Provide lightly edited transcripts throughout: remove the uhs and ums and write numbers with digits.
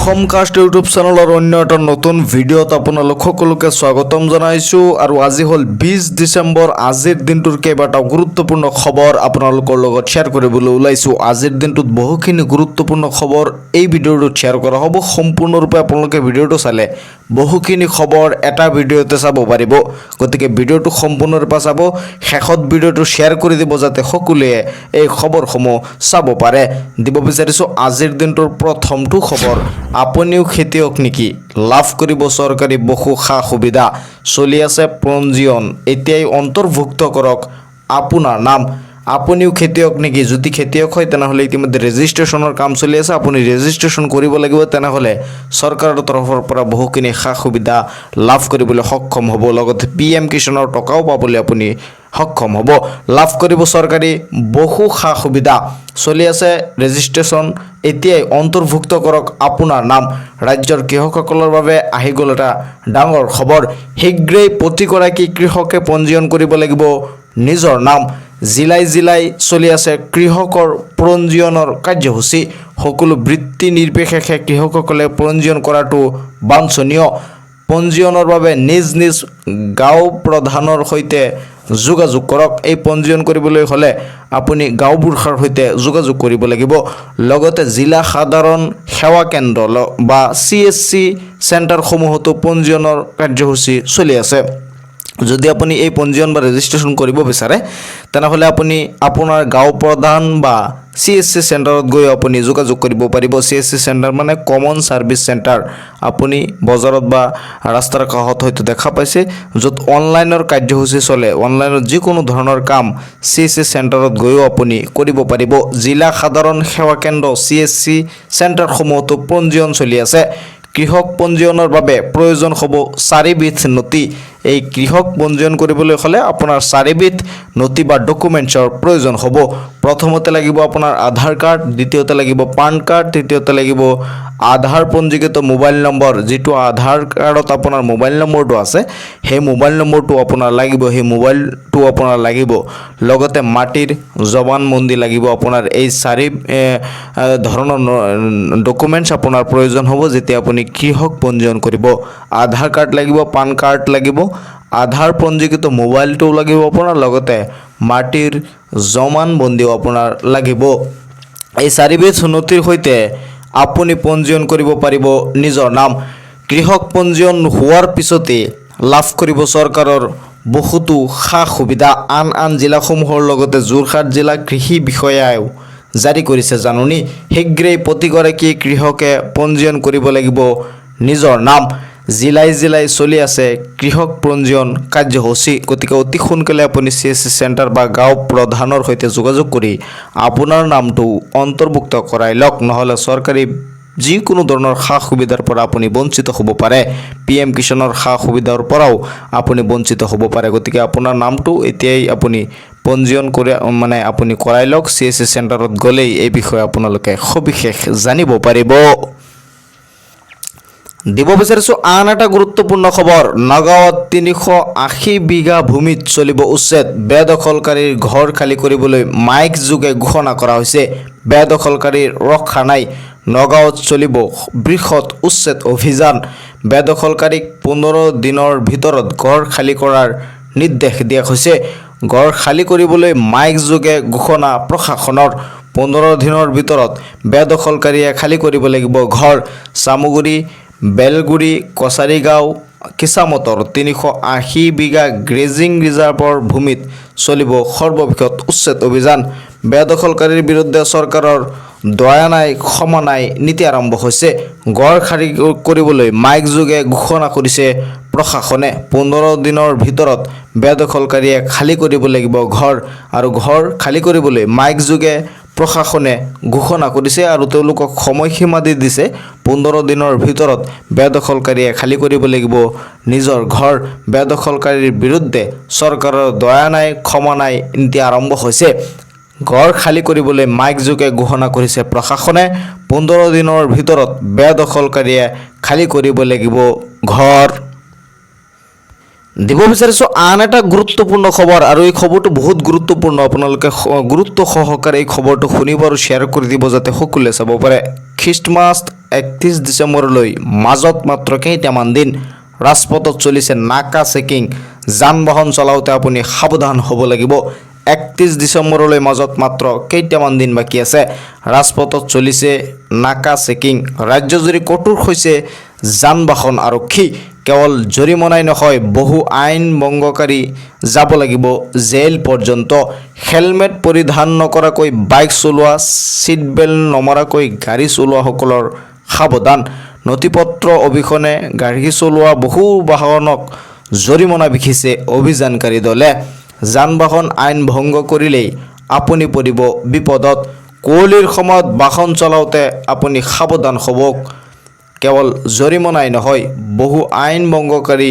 অসমকাষ্ট YouTube চেনেলৰ অন্য এটা নতুন ভিডিঅ'ত আপোনালোক সকলোকে স্বাগতম জনাইছোঁ আৰু আজি হ'ল 20 ডিচেম্বৰ। আজিৰ দিনটোৰ কেইবাটা গুৰুত্বপূৰ্ণ খবৰ আপোনালোকৰ লগত শ্বেয়াৰ কৰিবলৈ ওলাইছোঁ। আজিৰ দিনটোত বহুখিনি গুৰুত্বপূৰ্ণ খবৰ এই ভিডিঅ'টোত শ্বেয়াৰ কৰা হ'ব। সম্পূৰ্ণৰূপে আপোনালোকে ভিডিঅ'টো চালে বহুখিনি খবৰ এটা ভিডিঅ'তে চাব পাৰিব, গতিকে ভিডিঅ'টো সম্পূৰ্ণৰূপে চাব। শেষত ভিডিঅ'টো শ্বেয়াৰ কৰি দিব যাতে সকলোৱে এই খবৰসমূহ চাব পাৰে। দিব বিচাৰিছোঁ আজিৰ দিনটোৰ প্ৰথমটো খবৰ। আপুনিও খেতিয়ক নেকি? লাভ কৰিব চৰকাৰী বহু সা সুবিধা। চলি আছে পঞ্জীয়ন, এতিয়াই অন্তৰ্ভুক্ত কৰক আপোনাৰ নাম। আপুনিও খেতিয়ক নেকি? যদি খেতিয়ক হয় তেনেহ'লে ইতিমধ্যে ৰেজিষ্ট্ৰেশ্যনৰ কাম চলি আছে, আপুনি ৰেজিষ্ট্ৰেশ্যন কৰিব লাগিব। তেনেহ'লে চৰকাৰৰ তৰফৰ পৰা বহুখিনি সা সুবিধা লাভ কৰিবলৈ সক্ষম হ'ব, লগতে PM কিষাণৰ টকাও পাবলৈ আপুনি সক্ষম হ'ব। লাভ কৰিব চৰকাৰী বহু সা সুবিধা। চলি আছে ৰেজিষ্ট্ৰেশ্যন, এতিয়াই অন্তৰ্ভুক্ত কৰক আপোনাৰ নাম। ৰাজ্যৰ কৃষকসকলৰ বাবে আহি গ'ল এটা ডাঙৰ খবৰ। শীঘ্ৰেই প্ৰতিগৰাকী কৃষকে পঞ্জীয়ন কৰিব লাগিব নিজৰ নাম। জিলাই জিলাই চলি আছে কৃষকৰ পঞ্জীয়নৰ কাৰ্যসূচী। সকলো বৃত্তি নিৰ্বিশেষে কৃষকসকলে পঞ্জীয়ন কৰাটো বাঞ্ছনীয়। পঞ্জীয়নৰ বাবে নিজ নিজ গাঁও প্ৰধানৰ সৈতে যোগাযোগ কৰক। এই পঞ্জীয়ন কৰিবলৈ হ'লে আপুনি গাঁওবুঢ়াৰ সৈতে যোগাযোগ কৰিব লাগিব। লগতে জিলা সাধাৰণ সেৱা কেন্দ্ৰ বা CSC চেণ্টাৰসমূহতো পঞ্জীয়নৰ কাৰ্যসূচী চলি আছে। যদি আপুনি এই পঞ্জীয়ন বা ৰেজিষ্ট্ৰেশ্যন কৰিব বিচাৰে তেনেহ'লে আপুনি আপোনাৰ গাঁও প্ৰধান বা CSC চেণ্টাৰত গৈ আপুনি যোগাযোগ কৰিব পাৰিব। CSC চেণ্টাৰ মানে কমন ছাৰ্ভিচ চেণ্টাৰ। আপুনি বজাৰত বা ৰাস্তাৰ কাষত হয়তো দেখা পাইছে, য'ত অনলাইনৰ কাৰ্যসূচী চলে। অনলাইনত যিকোনো ধৰণৰ কাম CSC চেণ্টাৰত গৈও আপুনি কৰিব পাৰিব। জিলা সাধাৰণ সেৱা কেন্দ্ৰ CSC চেণ্টাৰসমূহতো পঞ্জীয়ন চলি আছে। কৃষক পঞ্জীয়নৰ বাবে প্ৰয়োজন হ'ব 4বিধ নথি। এই কৃষক পঞ্জীয়ন কৰিবলৈ হ'লে আপোনাৰ 4বিধ নথি বা ডকুমেণ্টছৰ প্ৰয়োজন হ'ব। প্ৰথমতে লাগিব আপোনাৰ আধাৰ কাৰ্ড, দ্বিতীয়তে লাগিব পান কাৰ্ড, তৃতীয়তে লাগিব আধাৰ পঞ্জীকৃত মোবাইল নম্বৰ। যিটো আধাৰ কাৰ্ডত আপোনাৰ মোবাইল নম্বৰটো আছে সেই মোবাইল নম্বৰটো আপোনাৰ লাগিব, সেই মোবাইলটো আপোনাৰ লাগিব। লগতে মাটিৰ জবানবন্দী লাগিব। আপোনাৰ এই 4 ধৰণৰ ডকুমেণ্টছ আপোনাৰ প্ৰয়োজন হ'ব যেতিয়া আপুনি কৃষক পঞ্জীয়ন কৰিব। আধাৰ কাৰ্ড লাগিব, পান কাৰ্ড লাগিব, আধাৰ পঞ্জীকৃত মোবাইলটোও লাগিব আপোনাৰ, লগতে মাটিৰ জমানবন্দীও আপোনাৰ লাগিব। এই 4বিধ নথিৰ সৈতে আপুনি পঞ্জীয়ন কৰিব পাৰিব নিজৰ নাম। কৃষক পঞ্জীয়ন হোৱাৰ পিছতে লাভ কৰিব চৰকাৰৰ বহুতো সা সুবিধা। আন জিলাসমূহৰ লগতে যোৰহাট জিলা কৃষি বিষয়াও জাৰি কৰিছে জাননী। শীঘ্ৰেই প্ৰতিগৰাকী কৃষকে পঞ্জীয়ন কৰিব লাগিব নিজৰ নাম। জিলাই জিলাই চলি আছে কৃষক পঞ্জীয়ন কাৰ্যসূচী। গতিকে অতি সোনকালে আপুনি CSC চেণ্টাৰ বা গাঁও প্ৰধানৰ সৈতে যোগাযোগ কৰি আপোনাৰ নামটো অন্তৰ্ভুক্ত কৰাই লওক, নহ'লে চৰকাৰী যিকোনো ধৰণৰ সা সুবিধাৰ পৰা আপুনি বঞ্চিত হ'ব পাৰে। PM কিষাণৰ সা সুবিধাৰ পৰাও আপুনি বঞ্চিত হ'ব পাৰে। গতিকে আপোনাৰ নামটো এতিয়াই আপুনি পঞ্জীয়ন আপুনি কৰাই লওক। CSC চেণ্টাৰত গ'লেই এই বিষয়ে আপোনালোকে সবিশেষ জানিব পাৰিব। দিব বিচাৰিছোঁ আন এটা গুৰুত্বপূৰ্ণ খবৰ। নগাঁৱত 380 বিঘা ভূমিত চলিব উচ্ছেদ। বেদখলকাৰীৰ ঘৰ খালী কৰিবলৈ মাইক যোগে ঘোষণা কৰা হৈছে। বেদখলকাৰীৰ ৰক্ষা নাই। নগাঁৱত চলিব বৃহৎ উচ্ছেদ অভিযান। বেদখলকাৰীক 15 দিনৰ ভিতৰত ঘৰ খালী কৰাৰ নিৰ্দেশ দিয়া হৈছে। ঘৰ খালী কৰিবলৈ মাইক যোগে ঘোষণা প্ৰশাসনৰ। 15 দিনৰ ভিতৰত বেদখলকাৰীয়ে খালী কৰিব লাগিব ঘৰ। চামগুৰি, বেলগুৰি, কছাৰীগাঁও, কিছামতৰ 380 বিঘা গ্ৰেজিং ৰিজাৰ্ভৰ ভূমিত চলিব সৰ্ববৃহৎ উচ্ছেদ অভিযান। বেদখলকাৰীৰ বিৰুদ্ধে চৰকাৰৰ দয়া নাই ক্ষমা নাই নীতি আৰম্ভ হৈছে। ঘৰ খালী কৰিবলৈ মাইক যোগে ঘোষণা কৰিছে প্ৰশাসনে। 15 দিনৰ ভিতৰত বেদখলকাৰীয়ে খালী কৰিব লাগিব ঘৰ, আৰু ঘৰ খালী কৰিবলৈ মাইক যোগে প্ৰশাসনে ঘোষণা কৰিছে আৰু তেওঁলোকক সময়সীমা দি দিছে। 15 দিনৰ ভিতৰত বেদখলকাৰীয়ে খালী কৰিব লাগিব নিজৰ ঘৰ। বেদখলকাৰীৰ বিৰুদ্ধে চৰকাৰৰ দয়া নাই ক্ষমা নাই নীতি আৰম্ভ হৈছে। ঘৰ খালী কৰিবলৈ মাইক যোগে ঘোষণা কৰিছে প্ৰশাসনে। 15 দিনৰ ভিতৰত বেদখলকাৰীয়ে খালী কৰিব লাগিব ঘৰ। দিব বিচাৰিছোঁ আন এটা গুৰুত্বপূৰ্ণ খবৰ, আৰু এই খবৰটো বহুত গুৰুত্বপূৰ্ণ। আপোনালোকে গুৰুত্ব সহকাৰে এই খবৰটো শুনিব আৰু শ্বেয়াৰ কৰি দিব যাতে সকলোৱে চাব পাৰে। খ্ৰীষ্টমাছ 31 ডিচেম্বৰলৈ মাজত মাত্ৰ কেইটামান দিন ৰাজপথত চলিছে নাকা চেকিং যান বাহন চলাওঁতে আপুনি সাৱধান হ'ব লাগিব 31 ডিচেম্বৰলৈ মাজত মাত্ৰ কেইটামান দিন বাকী আছে ৰাজপথত চলিছে নাকা চেকিং ৰাজ্যজুৰি কঠোৰ হৈছে যান বাহন আৰক্ষী কেৱল জৰিমনাই নহয় বহু আইন ভংগকাৰী যাব লাগিব জেল পৰ্যন্ত হেলমেট পৰিধান নকৰাকৈ বাইক চলোৱা সিট বেল্ট নমৰাকৈ গাড়ী চলোৱাসকলৰ সাৱধান নথিপত্ৰ অবিহনে গাড়ী চলোৱা বহু বাহনক জৰিমনা বিহিছে অভিযানকাৰী দলে যান বাহন আইন ভংগ কৰিলেই আপুনি পৰিব বিপদত কুঁৱলীৰ সময়ত বাহন চলাওঁতে আপুনি সাৱধান হ'ব কেৱল জৰিমনাই নহয় বহু আইন ভংগকাৰী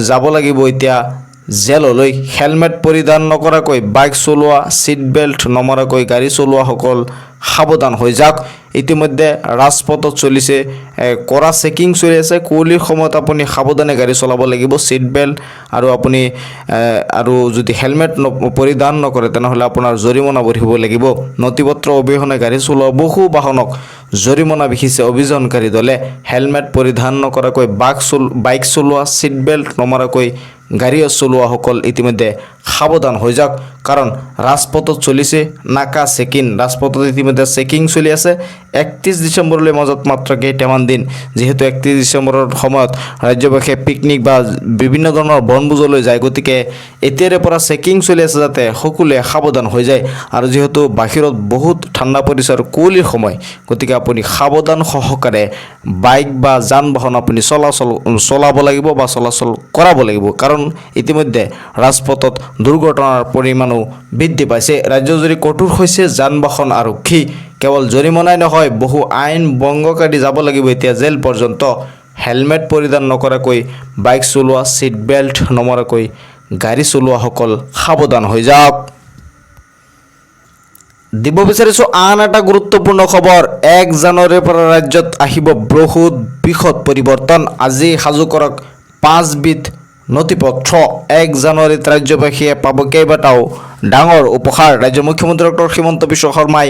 যাব লাগিব এতিয়া জেললৈ হেলমেট পৰিধান নকৰাকৈ বাইক চলোৱা সিট বেল্ট নমৰাকৈ গাড়ী চলোৱাসকল সাৱধান হৈ যাওক ইতিমধ্যে ৰাজপথত চলিছে কৰা চেকিং চলি আছে কুঁৱলীৰ সময়ত আপুনি সাৱধানে গাড়ী চলাব লাগিব সিট বেল্ট আৰু আপুনি আৰু যদি হেলমেট পৰিধান নকৰে তেনেহ'লে আপোনাৰ জৰিমনা ভৰিব লাগিব নথিপত্ৰ অবিহনে গাড়ী চলোৱা বহু বাহনক জৰিমনা বিহিছে অভিযানকাৰী দলে হেলমেট পৰিধান নকৰাকৈ বাইক চলোৱা সিট বেল্ট নমৰাকৈ গাড়ী চলোৱাসকল ইতিমধ্যে সাৱধান হৈ যাওক কাৰণ ৰাজপথত চলিছে নাকা চেকিং ৰাজপথত ইতিমধ্যে চেকিং চলি আছে 31 ডিচেম্বৰলৈ মাজত মাত্ৰ কেইটামান দিন যেহেতু 31 ডিচেম্বৰৰ সময়ত ৰাজ্যবাসীয়ে পিকনিক বা বিভিন্ন ধৰণৰ বনভোজলৈ যায় গতিকে এতিয়াৰে পৰা চেকিং চলি আছে যাতে সকলোৱে সাৱধান হৈ যায় আৰু যেহেতু বাহিৰত বহুত ঠাণ্ডা পৰিছে আৰু কুঁৱলীৰ সময় গতিকে আপুনি সাৱধান সহকাৰে বাইক বা যান বাহন আপুনি চলাব লাগিব বা চলাচল কৰাব লাগিব কাৰণ ইতিমধ্যে ৰাজপথত দুৰ্ঘটনাৰ পৰিমাণো বৃদ্ধি পাইছে ৰাজ্যজুৰি কঠোৰ হৈছে যান বাহন আৰক্ষী কেৱল জৰিমনাই নহয় বহু আইন ভংগকাৰী যাব লাগিব এতিয়া জেল পৰ্যন্ত হেলমেট পৰিধান নকৰাকৈ বাইক চলোৱা সিট বেল্ট নমৰাকৈ গাড়ী চলোৱাসকল সাৱধান হৈ যাওক দিব বিচাৰিছো আন এটা গুৰুত্বপূৰ্ণ খবৰ 1 জানুৱাৰীৰ পৰা ৰাজ্যত আহিব বহুত বৃহৎ পৰিৱৰ্তন আজি সাজু কৰক 5 বিধ নথিপত্ৰ 1 জানুৱাৰীত ৰাজ্যবাসীয়ে পাব কেইবাটাও ডাঙৰ উপহাৰ ৰাজ্যৰ মুখ্যমন্ত্ৰী ডক্টৰ হিমন্ত বিশ্ব শৰ্মাই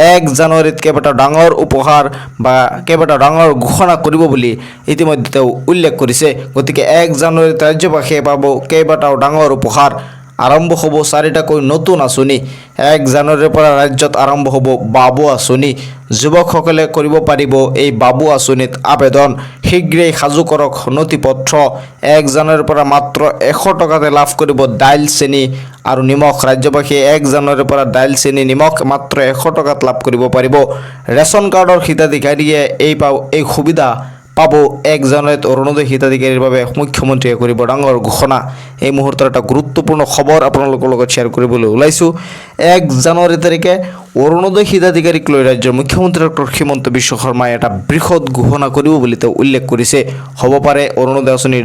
1 জানুৱাৰীত কেইবাটাও ডাঙৰ উপহাৰ বা কেইবাটাও ডাঙৰ ঘোষণা কৰিব বুলি ইতিমধ্যে তেওঁ উল্লেখ কৰিছে গতিকে 1 জানুৱাৰীত ৰাজ্যবাসীয়ে পাব কেইবাটাও ডাঙৰ উপহাৰ আৰম্ভ হ'ব 4টাকৈ নতুন আঁচনি 1 জানুৱাৰীৰ পৰা ৰাজ্যত আৰম্ভ হ'ব বাবু আঁচনি যুৱকসকলে কৰিব পাৰিব এই বাবু আঁচনিত আবেদন শীঘ্ৰেই সাজু কৰক নথিপত্ৰ 1 জানুৱাৰীৰ পৰা মাত্ৰ 100 টকাতে লাভ কৰিব দাইল চেনি আৰু নিমখ ৰাজ্যবাসীয়ে 1 জানুৱাৰীৰ পৰা দাইল চেনি নিমখ মাত্ৰ 100 টকাত লাভ কৰিব পাৰিব ৰেচন কাৰ্ডৰ হিতাধিকাৰীয়ে এই সুবিধা পাব 1 জানুৱাৰীত অৰুণোদয় হিতাধিকাৰীৰ বাবে মুখ্যমন্ত্ৰীয়ে কৰিব ডাঙৰ ঘোষণা এই মুহূৰ্তৰ এটা গুৰুত্বপূৰ্ণ খবৰ আপোনালোকৰ লগত শ্বেয়াৰ কৰিবলৈ ওলাইছোঁ 1 জানুৱাৰী তাৰিখে অৰুণোদয় হিতাধিকাৰীক লৈ ৰাজ্যৰ মুখ্যমন্ত্ৰী ডক্টৰ হিমন্ত বিশ্ব শৰ্মাই এটা বৃহৎ ঘোষণা কৰিব বুলি তেওঁ উল্লেখ কৰিছে হ'ব পাৰে অৰুণোদয় আঁচনিৰ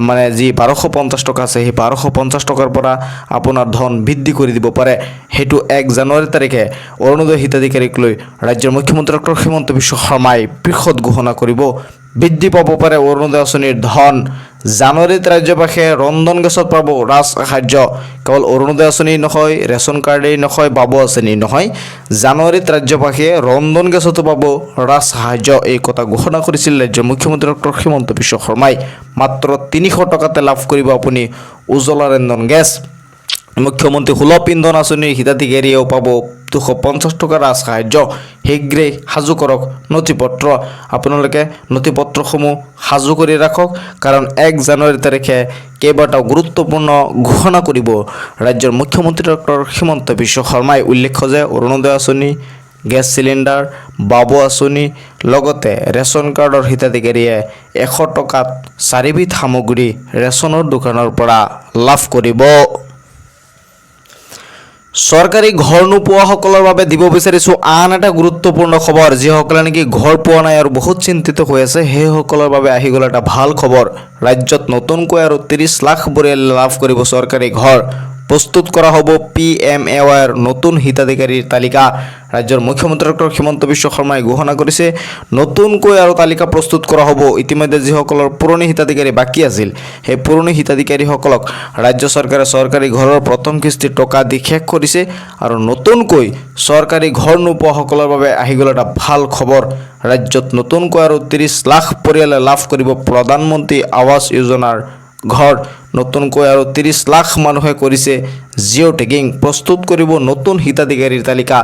মানে যি 1250 টকা আছে সেই 1250 টকাৰ পৰা আপোনাৰ ধন বৃদ্ধি কৰি দিব পাৰে সেইটো 1 জানুৱাৰী তাৰিখে অৰুণোদয় হিতাধিকাৰীক লৈ ৰাজ্যৰ মুখ্যমন্ত্ৰী ডক্টৰ হিমন্ত বিশ্ব শৰ্মাই বৃহৎ ঘোষণা কৰিব বৃদ্ধি পাব পাৰে অৰুণোদয় আঁচনিৰ ধন জানুৱাৰীত ৰাজ্যবাসীয়ে ৰন্ধন গেছত পাব ৰাজসাহায্য কেৱল অৰুণোদয় আঁচনি নহয় ৰেচন কাৰ্ডেই নহয় বাবু আঁচনি নহয় জানুৱাৰীত ৰাজ্যবাসীয়ে ৰন্ধন গেছতো পাব ৰাজসাহায্য এই কথা ঘোষণা কৰিছিল ৰাজ্যৰ মুখ্যমন্ত্ৰী ডক্টৰ হিমন্ত বিশ্ব শৰ্মাই মাত্ৰ 300 টকাতে লাভ কৰিব আপুনি উজ্জ্বলা ৰন্ধন গেছ মুখ্যমন্ত্ৰী সুলভ ইন্ধন আঁচনিৰ হিতাধিকাৰীয়েও পাব 250 টকা ৰাজসাহায্য শীঘ্ৰেই সাজু কৰক নথিপত্ৰ আপোনালোকে নথিপত্ৰসমূহ সাজু কৰি ৰাখক কাৰণ 1 জানুৱাৰী তাৰিখে কেইবাটাও গুৰুত্বপূৰ্ণ ঘোষণা কৰিব ৰাজ্যৰ মুখ্যমন্ত্ৰী ডক্টৰ হিমন্ত বিশ্ব শৰ্মাই উল্লেখ্য যে অৰুণোদয় আঁচনি গেছ চিলিণ্ডাৰ বাবু আঁচনি লগতে ৰেচন কাৰ্ডৰ হিতাধিকাৰীয়ে 100 টকাত 4 বিধ সামগ্ৰী ৰেচনৰ দোকানৰ পৰা লাভ কৰিব চৰকাৰী ঘৰ নোপোৱাসকলৰ বাবে দিব বিচাৰিছোঁ আন এটা গুৰুত্বপূৰ্ণ খবৰ যিসকলে নেকি ঘৰ পোৱা নাই আৰু বহুত চিন্তিত হৈ আছে সেইসকলৰ বাবে আহি গ'ল এটা ভাল খবৰ ৰাজ্যত নতুনকৈ আৰু 30 লাখ পৰিয়ালে লাভ কৰিব চৰকাৰী ঘৰ প্ৰস্তুত কৰা হ'ব PMAYৰ নতুন হিতাধিকাৰীৰ তালিকা ৰাজ্যৰ মুখ্যমন্ত্ৰী ডক্টৰ হিমন্ত বিশ্ব শৰ্মাই ঘোষণা কৰিছে নতুনকৈ আৰু তালিকা প্ৰস্তুত কৰা হ'ব ইতিমধ্যে যিসকলৰ পুৰণি হিতাধিকাৰী বাকী আছিল সেই পুৰণি হিতাধিকাৰীসকলক ৰাজ্য চৰকাৰে চৰকাৰী ঘৰৰ প্ৰথম কিস্তিৰ টকা দি শেষ কৰিছে আৰু নতুনকৈ চৰকাৰী ঘৰ নোপোৱাসকলৰ বাবে আহি গ'ল এটা ভাল খবৰ ৰাজ্যত নতুনকৈ আৰু 30 লাখ পৰিয়ালে লাভ কৰিব প্ৰধানমন্ত্ৰী আৱাস যোজনাৰ ঘৰ নতুনকৈ আৰু 30 লাখ মানুহে কৰিছে জিঅ' টেগিং প্ৰস্তুত কৰিব নতুন হিতাধিকাৰীৰ তালিকা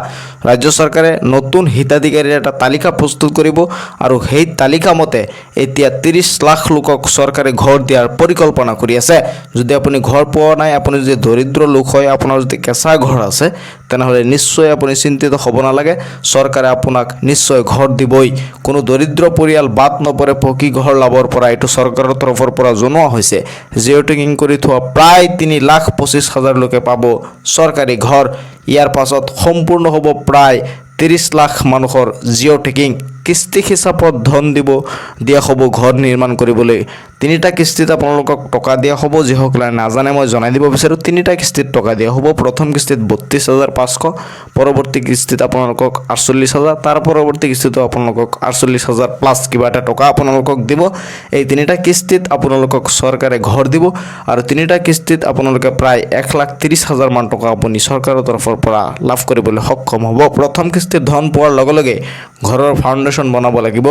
ৰাজ্য চৰকাৰে নতুন হিতাধিকাৰীৰ এটা তালিকা প্ৰস্তুত কৰিব আৰু সেই তালিকা মতে এতিয়া 30 লাখ লোকক চৰকাৰে ঘৰ দিয়াৰ পৰিকল্পনা কৰি আছে যদি আপুনি ঘৰ পোৱা নাই আপুনি যদি দৰিদ্ৰ লোক হয় আপোনাৰ যদি কেঁচা ঘৰ আছে তেনেহ'লে নিশ্চয় আপুনি চিন্তিত হ'ব নালাগে চৰকাৰে আপোনাক নিশ্চয় ঘৰ দিবই কোনো দৰিদ্ৰ পৰিয়াল বাদ নপৰে পকী ঘৰ লাভৰ পৰা এইটো চৰকাৰৰ তৰফৰ পৰা জনোৱা হৈছে জিঅ' টেগিং কৰি থোৱা প্ৰায় 3,25,000 লোকে পাব চৰকাৰী ঘৰ ইয়াৰ পাছত সম্পূৰ্ণ হ'ব প্ৰায় 30 লাখ মানুহৰ জিঅ' টেগিং কিস্তি হিচাপত ধন দিয়া হ'ব ঘৰ নিৰ্মাণ কৰিবলৈ তিনিটা কিস্তিত আপোনালোকক টকা দিয়া হ'ব যিসকলে নাজানে মই জনাই দিব বিচাৰোঁ তিনিটা কিস্তিত টকা দিয়া হ'ব প্ৰথম কিস্তিত 32,500 পৰৱৰ্তী কিস্তিত আপোনালোকক 48,000 তাৰ পৰৱৰ্তী কিস্তিতো আপোনালোকক 48,000 প্লাছ কিবা এটা টকা আপোনালোকক দিব এই তিনিটা কিস্তিত আপোনালোকক চৰকাৰে ঘৰ দিব আৰু তিনিটা কিস্তিত আপোনালোকে প্ৰায় 1,30,000 মান টকা আপুনি চৰকাৰৰ তৰফৰ পৰা লাভ কৰিবলৈ সক্ষম হ'ব প্ৰথম কিস্তিত ধন পোৱাৰ লগে লগে ঘৰৰ ফাউণ্ডেশ্যন বনাব লাগিব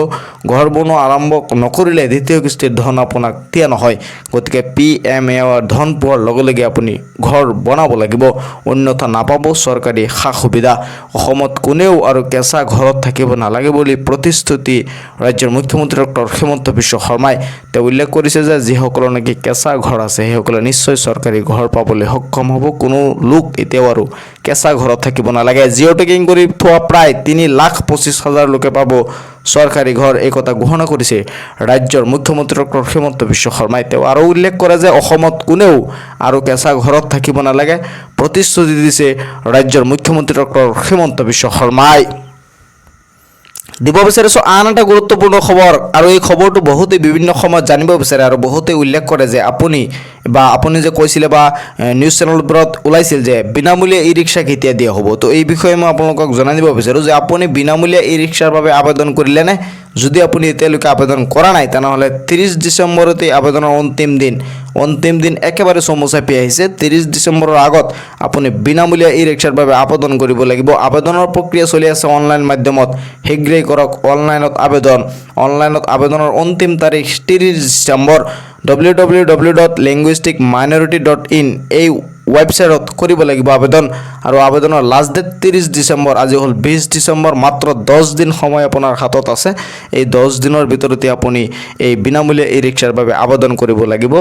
ঘৰ বনোৱা আৰম্ভ নকৰিলে দ্বিতীয় কিস্তিৰ ধন আপোনাক দিয়া নহয় গতিকে PMAYৰ ধন পোৱাৰ লগে লগে আপুনি ঘৰ বনাব লাগিব অন্যথা নাপাব চৰকাৰী সা সুবিধা অসমত কোনেও আৰু কেঁচা ঘৰত থাকিব নালাগে বুলি প্ৰতিশ্ৰুতি ৰাজ্যৰ মুখ্যমন্ত্ৰী ডক্টৰ হিমন্ত বিশ্ব শৰ্মাই তেওঁ উল্লেখ কৰিছে যে যিসকলৰ নেকি কেঁচা ঘৰ আছে সেইসকলে নিশ্চয় চৰকাৰী ঘৰ পাবলৈ সক্ষম হ'ব কোনো লোক এতিয়াও আৰু কেঁচা ঘৰত থাকিব নালাগে জিঅ' টেগিং কৰি থোৱা প্ৰায় 3,25,000 লোকে পাব চৰকাৰী ঘৰ এই কথা ঘোষণা কৰিছে ৰাজ্যৰ মুখ্যমন্ত্ৰী ডক্টৰ হিমন্ত বিশ্ব শৰ্মাই তেওঁ আৰু উল্লেখ কৰে যে অসমত কোনেও আৰু কেঁচা ঘৰত থাকিব নালাগে প্ৰতিশ্ৰুতি দিছে ৰাজ্যৰ মুখ্যমন্ত্ৰী ডক্টৰ হিমন্ত বিশ্ব শৰ্মাই দিব বিচাৰিছোঁ আন এটা গুৰুত্বপূৰ্ণ খবৰ আৰু এই খবৰটো বহুতে বিভিন্ন সময়ত জানিব বিচাৰে আৰু বহুতে উল্লেখ কৰে যে আপুনি যে কৈছিলে বা নিউজ চেনেলবোৰত ওলাইছিল যে বিনামূলীয়া ই ৰিক্সা কেতিয়া দিয়া হ'ব তো এই বিষয়ে মই আপোনালোকক জনাই দিব বিচাৰোঁ যে আপুনি বিনামূলীয়া ই ৰিক্সাৰ বাবে আবেদন কৰিলেনে যদি আপুনি এতিয়ালৈকে আবেদন কৰা নাই তেনেহ'লে 30 ডিচেম্বৰতে আবেদনৰ অন্তিম দিন একেবাৰে চমু চাপি আহিছে 30 ডিচেম্বৰৰ আগত আপুনি বিনামূলীয়া ই ৰিক্সাৰ বাবে আবেদন কৰিব লাগিব আবেদনৰ প্ৰক্ৰিয়া চলি আছে অনলাইন মাধ্যমত শীঘ্ৰেই কৰক অনলাইনত আবেদনৰ অন্তিম তাৰিখ 30 ডিচেম্বৰ www.linguisticminority.in এই ৱেবছাইটত কৰিব লাগিব আবেদন আৰু আবেদনৰ লাষ্ট ডেট 30 ডিচেম্বৰ আজি হ'ল 20 ডিচেম্বৰ মাত্ৰ 10 দিন সময় আপোনাৰ হাতত আছে এই 10 দিনৰ ভিতৰতে আপুনি এই বিনামূলীয়া ই ৰিক্সাৰ বাবে আবেদন কৰিব লাগিব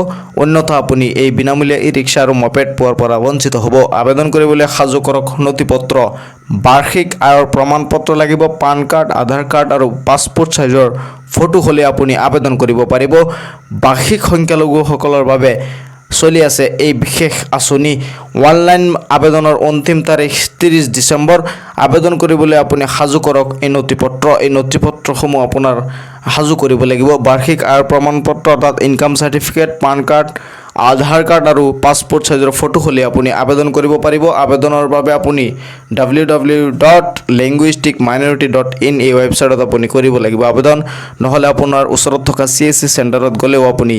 অন্যথা আপুনি এই বিনামূলীয়া ই ৰিক্সা আৰু মপেড পোৱাৰ পৰা বঞ্চিত হ'ব আবেদন কৰিবলৈ সাজু কৰক নথিপত্ৰ বাৰ্ষিক আয়ৰ প্ৰমাণপত্ৰ লাগিব পান কাৰ্ড আধাৰ কাৰ্ড আৰু পাছপোৰ্ট সাইজৰ ফটো হ'লে আপুনি আবেদন কৰিব পাৰিব বাৰ্ষিক সংখ্যালঘুসকলৰ বাবে চলি আছে এই বিশেষ আঁচনি অনলাইন আবেদনৰ অন্তিম তাৰিখ 30 ডিচেম্বৰ আবেদন কৰিবলৈ আপুনি সাজু কৰক এই নথিপত্ৰসমূহ আপোনাৰ সাজু কৰিব লাগিব বাৰ্ষিক আয়ৰ প্ৰমাণপত্ৰ অৰ্থাৎ ইনকাম চাৰ্টিফিকেট পান কাৰ্ড আধাৰ কাৰ্ড আৰু পাছপোৰ্ট সাইজৰ ফটো হ'লে আপুনি আবেদন কৰিব পাৰিব আবেদনৰ বাবে আপুনি www.linguisticminority.in এই ৱেবছাইটত আপুনি কৰিব লাগিব আবেদন নহ'লে আপোনাৰ ওচৰত থকা CSC চেণ্টাৰত গ'লেও আপুনি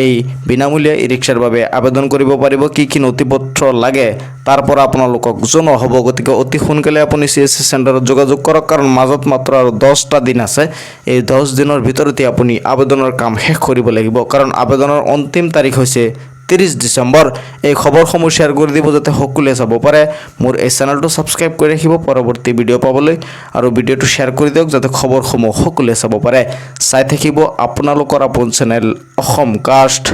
এই বিনামূলীয়া ই ৰিক্সাৰ বাবে আবেদন কৰিব পাৰিব কি নথিপত্ৰ লাগে তাৰ পৰা আপোনালোকক জনোৱা হ'ব গতিকে অতি সোনকালে আপুনি CSC চেণ্টাৰত যোগাযোগ কৰক কাৰণ মাজত মাত্ৰ আৰু 10টা দিন আছে এই 10 দিনৰ ভিতৰতে আপুনি আবেদনৰ কাম শেষ কৰিব লাগিব কাৰণ আবেদনৰ অন্তিম তাৰিখ হৈছে 30 ডিচেম্বৰ এই খবৰসমূহ শ্বেয়াৰ কৰি দিব যাতে সকলোৱে চাব পাৰে মোৰ এই চেনেলটো সাবস্ক্ৰাইব কৰি ৰাখিব পৰৱৰ্তী ভিডিঅ' পাবলৈ আৰু ভিডিঅ'টো শ্বেয়াৰ কৰি দিয়ক যাতে খবৰসমূহ সকলোৱে চাব পাৰে চাই থাকিব আপোনালোকৰ আপোন চেনেল অসম কাষ্ট